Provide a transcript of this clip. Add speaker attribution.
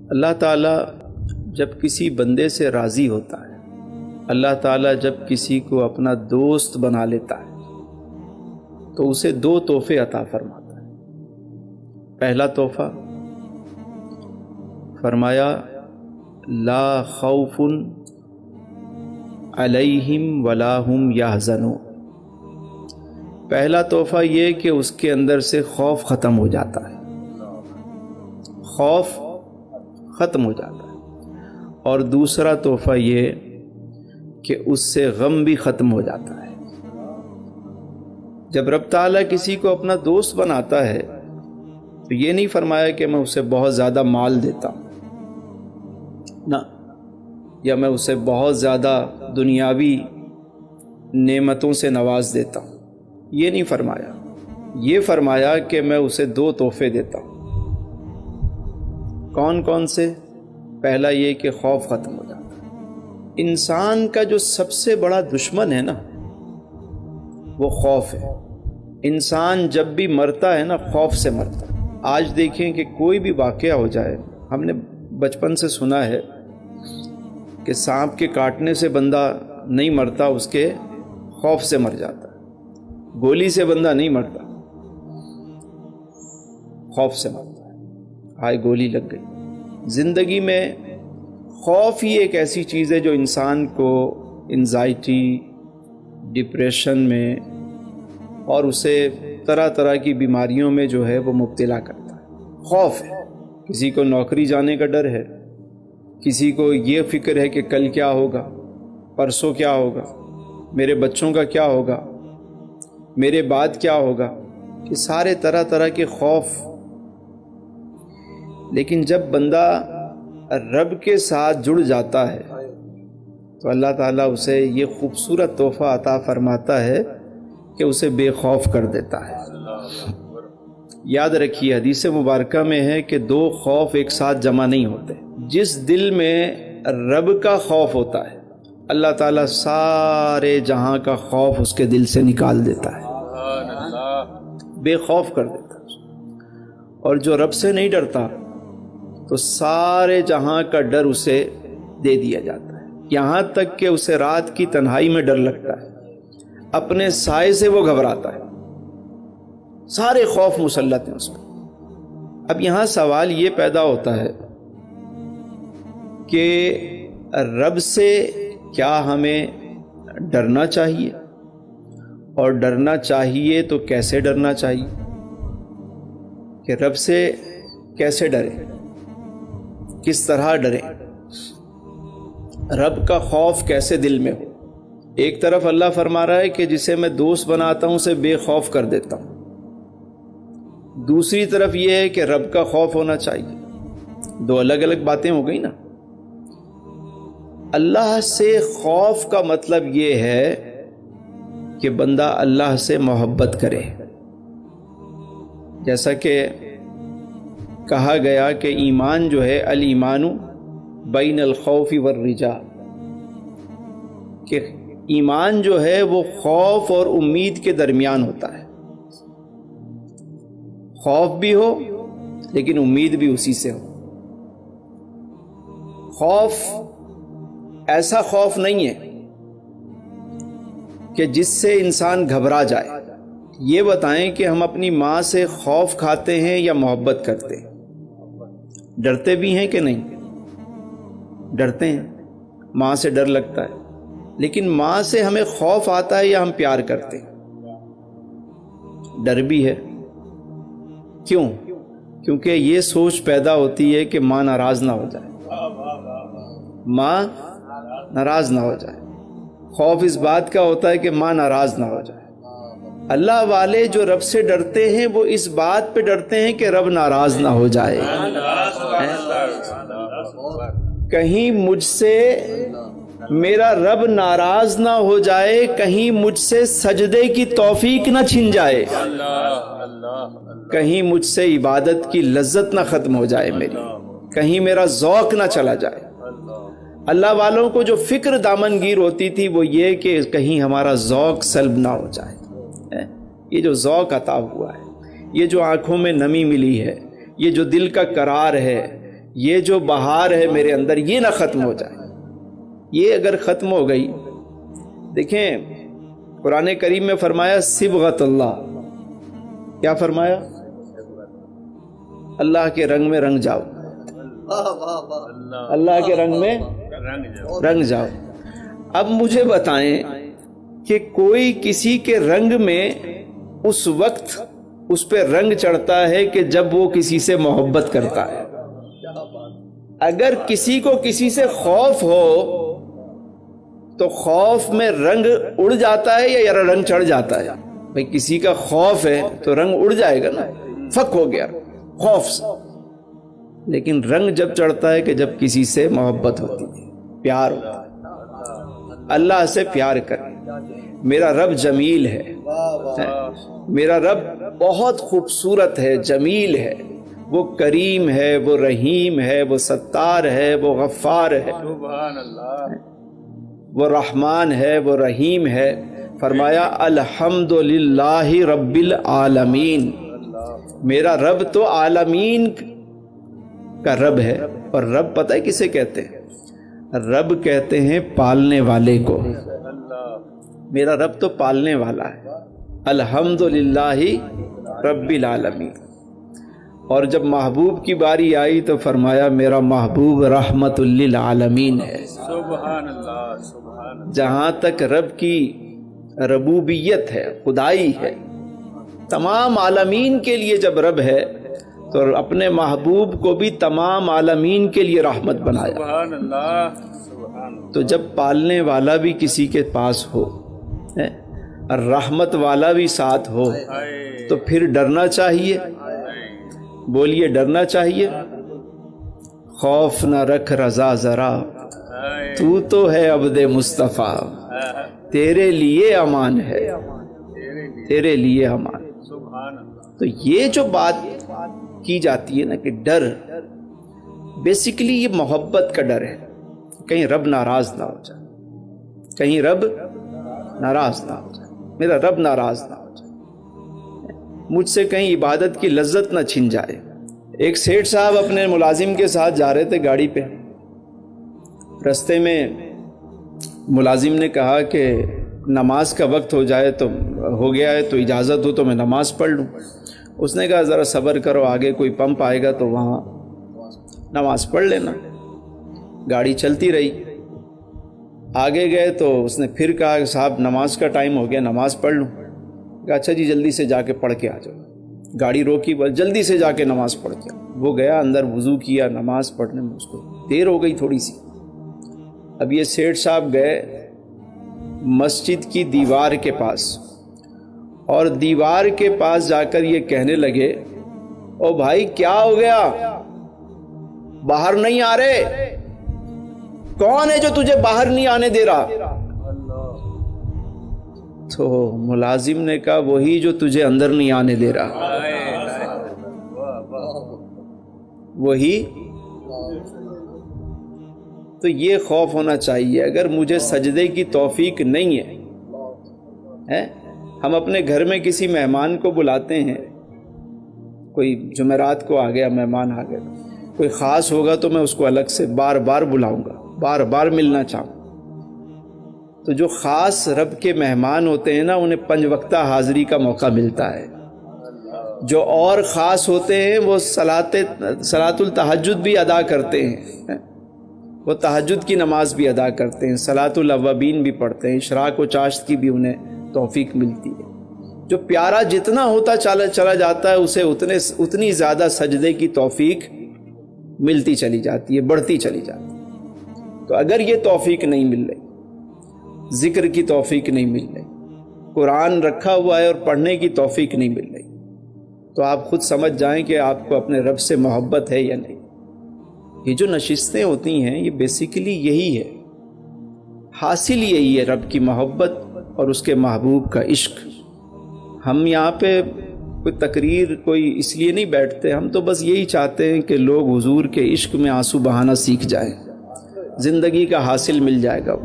Speaker 1: اللہ تعالیٰ جب کسی بندے سے راضی ہوتا ہے، اللہ تعالیٰ جب کسی کو اپنا دوست بنا لیتا ہے تو اسے دو تحفے عطا فرماتا ہے۔ پہلا تحفہ فرمایا لا خوف علیہم ولا ہم یحزنون۔ پہلا تحفہ یہ کہ اس کے اندر سے خوف ختم ہو جاتا ہے، خوف ختم ہو جاتا ہے۔ اور دوسرا تحفہ یہ کہ اس سے غم بھی ختم ہو جاتا ہے۔ جب رب تعالیٰ کسی کو اپنا دوست بناتا ہے تو یہ نہیں فرمایا کہ میں اسے بہت زیادہ مال دیتا ہوں نہ، یا میں اسے بہت زیادہ دنیاوی نعمتوں سے نواز دیتا ہوں، یہ نہیں فرمایا۔ یہ فرمایا کہ میں اسے دو تحفے دیتا ہوں۔ کون کون سے؟ پہلا یہ کہ خوف ختم ہو جاتا ہے۔ انسان کا جو سب سے بڑا دشمن ہے نا، وہ خوف ہے۔ انسان جب بھی مرتا ہے نا، خوف سے مرتا ہے۔ آج دیکھیں کہ کوئی بھی واقعہ ہو جائے، ہم نے بچپن سے سنا ہے کہ سانپ کے کاٹنے سے بندہ نہیں مرتا، اس کے خوف سے مر جاتا ہے۔ گولی سے بندہ نہیں مرتا، خوف سے مرتا ہے، ہائے گولی لگ گئی۔ زندگی میں خوف ہی ایک ایسی چیز ہے جو انسان کو انزائٹی، ڈپریشن میں اور اسے طرح طرح کی بیماریوں میں جو ہے وہ مبتلا کرتا ہے۔ خوف ہے۔ کسی کو نوکری جانے کا ڈر ہے، کسی کو یہ فکر ہے کہ کل کیا ہوگا، پرسوں کیا ہوگا، میرے بچوں کا کیا ہوگا، میرے بعد کیا ہوگا، کہ سارے طرح طرح کے خوف۔ لیکن جب بندہ رب کے ساتھ جڑ جاتا ہے تو اللہ تعالیٰ اسے یہ خوبصورت تحفہ عطا فرماتا ہے کہ اسے بے خوف کر دیتا ہے۔ یاد رکھیے حدیث مبارکہ میں ہے کہ دو خوف ایک ساتھ جمع نہیں ہوتے۔ جس دل میں رب کا خوف ہوتا ہے، اللہ تعالیٰ سارے جہاں کا خوف اس کے دل سے نکال دیتا ہے، بے خوف کر دیتا ہے۔ اور جو رب سے نہیں ڈرتا تو سارے جہاں کا ڈر اسے دے دیا جاتا ہے، یہاں تک کہ اسے رات کی تنہائی میں ڈر لگتا ہے، اپنے سائے سے وہ گھبراتا ہے، سارے خوف مسلط ہیں اس پہ۔ اب یہاں سوال یہ پیدا ہوتا ہے کہ رب سے کیا ہمیں ڈرنا چاہیے، اور ڈرنا چاہیے تو کیسے ڈرنا چاہیے، کہ رب سے کیسے ڈریں، کس طرح ڈریں، رب کا خوف کیسے دل میں ہو۔ ایک طرف اللہ فرما رہا ہے کہ جسے میں دوست بناتا ہوں اسے بے خوف کر دیتا ہوں، دوسری طرف یہ ہے کہ رب کا خوف ہونا چاہیے۔ دو الگ الگ باتیں ہو گئی نا۔ اللہ سے خوف کا مطلب یہ ہے کہ بندہ اللہ سے محبت کرے، جیسا کہ کہا گیا کہ ایمان جو ہے الایمان بین الخوف والرجاء، کہ ایمان جو ہے وہ خوف اور امید کے درمیان ہوتا ہے۔ خوف بھی ہو لیکن امید بھی اسی سے ہو۔ خوف ایسا خوف نہیں ہے کہ جس سے انسان گھبرا جائے۔ یہ بتائیں کہ ہم اپنی ماں سے خوف کھاتے ہیں یا محبت کرتے ہیں؟ ڈرتے بھی ہیں کہ نہیں؟ ڈرتے ہیں، ماں سے ڈر لگتا ہے، لیکن ماں سے ہمیں خوف آتا ہے یا ہم پیار کرتے ہیں؟ ڈر بھی ہے۔ کیوں؟ کیونکہ یہ سوچ پیدا ہوتی ہے کہ ماں ناراض نہ ہو جائے، ماں ناراض نہ ہو جائے۔ خوف اس بات کا ہوتا ہے کہ ماں ناراض نہ ہو جائے۔ اللہ والے جو رب سے ڈرتے ہیں وہ اس بات پہ ڈرتے ہیں کہ رب ناراض نہ ہو جائے، کہیں مجھ سے میرا رب ناراض نہ ہو جائے، کہیں مجھ سے سجدے کی توفیق نہ چھن جائے، کہیں مجھ سے عبادت کی لذت نہ ختم ہو جائے میری، کہیں میرا ذوق نہ چلا جائے۔ اللہ والوں کو جو فکر دامنگیر ہوتی تھی وہ یہ کہ کہیں ہمارا ذوق سلب نہ ہو جائے۔ یہ جو ذوق عطا ہوا ہے، یہ جو آنکھوں میں نمی ملی ہے، یہ جو دل کا قرار ہے، یہ جو بہار ہے میرے اندر یہ نہ ختم ہو جائے. یہ اگر ختم ہو گئی، دیکھیں قرآن کریم میں فرمایا صبغت اللہ. کیا فرمایا؟ اللہ کے رنگ میں رنگ جاؤ. اللہ کے رنگ میں رنگ جاؤ. اب مجھے بتائیں کہ کوئی کسی کے رنگ میں اس وقت اس پہ رنگ چڑھتا ہے کہ جب وہ کسی سے محبت کرتا ہے. اگر کسی کو کسی سے خوف ہو تو خوف میں رنگ اڑ جاتا ہے یا رنگ چڑھ جاتا ہے؟ بھئی کسی کا خوف ہے تو رنگ اڑ جائے گا نا، فک ہو گیا خوف سے. لیکن رنگ جب چڑھتا ہے کہ جب کسی سے محبت ہوتی ہے، پیار ہوتا ہے. اللہ سے پیار کریں. میرا رب جمیل ہے، میرا رب بہت خوبصورت ہے، جمیل ہے. وہ کریم ہے، وہ رحیم ہے، وہ ستار ہے، وہ غفار ہے،
Speaker 2: سبحان اللہ،
Speaker 1: وہ رحمان ہے، وہ رحیم ہے. فرمایا الحمدللہ رب العالمین. میرا رب تو عالمین کا رب ہے. اور رب پتہ ہے کسے کہتے ہیں؟ رب کہتے ہیں پالنے والے کو. میرا رب تو پالنے والا ہے. الحمدللہ رب العالمین. اور جب محبوب کی باری آئی تو فرمایا میرا محبوب رحمت للعالمین ہے.
Speaker 2: سبحان اللہ، سبحان اللہ.
Speaker 1: جہاں تک رب کی ربوبیت ہے، خدائی ہے، تمام عالمین کے لیے جب رب ہے تو اپنے محبوب کو بھی تمام عالمین کے لیے رحمت بنایا.
Speaker 2: سبحان اللہ، سبحان اللہ.
Speaker 1: تو جب پالنے والا بھی کسی کے پاس ہو اور رحمت والا بھی ساتھ ہو تو پھر ڈرنا چاہیے. بولیے ڈرنا چاہیے. خوف نہ رکھ رضا ذرا، تو تو ہے عبد مصطفیٰ، تیرے لیے امان ہے، تیرے لیے امان.
Speaker 2: سبحان اللہ.
Speaker 1: تو یہ جو بات کی جاتی ہے نا کہ ڈر، بیسیکلی یہ محبت کا ڈر ہے. کہیں رب ناراض نہ ہو جائے، کہیں رب ناراض نہ ہو جائے، میرا رب ناراض نہ ہو جائے، مجھ سے کہیں عبادت کی لذت نہ چھن جائے. ایک سیٹھ صاحب اپنے ملازم کے ساتھ جا رہے تھے گاڑی پہ. رستے میں ملازم نے کہا کہ نماز کا وقت ہو جائے تو ہو گیا ہے تو اجازت ہو تو میں نماز پڑھ لوں. اس نے کہا ذرا صبر کرو، آگے کوئی پمپ آئے گا تو وہاں نماز پڑھ لینا. گاڑی چلتی رہی. آگے گئے تو اس نے پھر کہا کہ صاحب نماز کا ٹائم ہو گیا، نماز پڑھ لوں. کہا اچھا جی جلدی سے جا کے پڑھ کے آ جاؤ. گاڑی روکی، بس جلدی سے جا کے نماز پڑھ کے. وہ گیا اندر، وضو کیا، نماز پڑھنے میں اس کو دیر ہو گئی تھوڑی سی. اب یہ سیٹھ صاحب گئے مسجد کی دیوار کے پاس، اور دیوار کے پاس جا کر یہ کہنے لگے او بھائی کیا ہو گیا، باہر نہیں آ رہے؟ کون ہے جو تجھے باہر نہیں آنے دے رہا؟ تو ملازم نے کہا وہی جو تجھے اندر نہیں آنے دے رہا، وہی. تو یہ خوف ہونا چاہیے. اگر مجھے سجدے کی توفیق نہیں ہے، ہم اپنے گھر میں کسی مہمان کو بلاتے ہیں، کوئی جمعرات کو آ گیا مہمان آ گیا، کوئی خاص ہوگا تو میں اس کو الگ سے بار بار بلاؤں گا، بار بار ملنا چاہوں. تو جو خاص رب کے مہمان ہوتے ہیں نا انہیں 5 وقتہ حاضری کا موقع ملتا ہے. جو اور خاص ہوتے ہیں وہ صلاۃ التہجد بھی ادا کرتے ہیں، وہ تہجد کی نماز بھی ادا کرتے ہیں، صلاۃ الاوابین بھی پڑھتے ہیں، اشراق و چاشت کی بھی انہیں توفیق ملتی ہے. جو پیارا جتنا ہوتا چلا جاتا ہے اسے اتنی زیادہ سجدے کی توفیق ملتی چلی جاتی ہے، بڑھتی چلی جاتی ہے. تو اگر یہ توفیق نہیں مل رہی، ذکر کی توفیق نہیں مل رہی، قرآن رکھا ہوا ہے اور پڑھنے کی توفیق نہیں مل رہی، تو آپ خود سمجھ جائیں کہ آپ کو اپنے رب سے محبت ہے یا نہیں. یہ جو نشستیں ہوتی ہیں یہ بیسیکلی یہی ہے، حاصل یہی ہے، رب کی محبت اور اس کے محبوب کا عشق. ہم یہاں پہ کوئی تقریر کوئی اس لیے نہیں بیٹھتے، ہم تو بس یہی چاہتے ہیں کہ لوگ حضور کے عشق میں آنسو بہانا سیکھ جائیں، زندگی کا حاصل مل جائے گا.